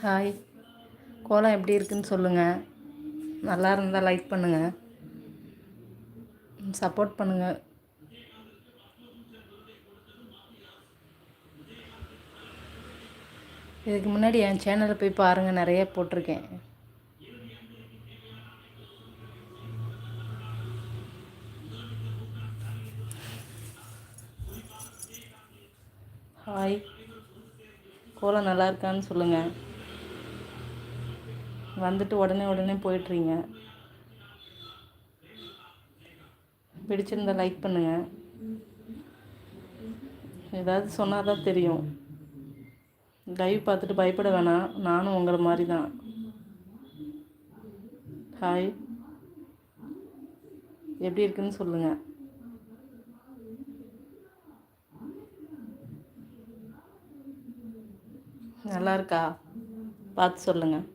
Hi, கோலம் எப்படி இருக்குன்னு சொல்லுங்கள். நல்லா இருந்தால் லைக் பண்ணுங்கள், சப்போர்ட் பண்ணுங்கள். இதுக்கு முன்னாடி என் சேனலை போய் பாருங்கள், நிறைய போட்டிருக்கேன். ஹாய், கோலம் நல்லா இருக்கான்னு சொல்லுங்கள். வந்துட்டு உடனே போயிட்டுறீங்க. பிடிச்சிருந்தா லைக் பண்ணுங்கள். ஏதாவது சொன்னால் தான் தெரியும். லைவ் பார்த்துட்டு பயப்பட வேணாம், நானும் உங்களை மாதிரி தான். ஹாய், எப்படி இருக்குன்னு சொல்லுங்கள். நல்லா இருக்கா பார்த்து சொல்லுங்கள்.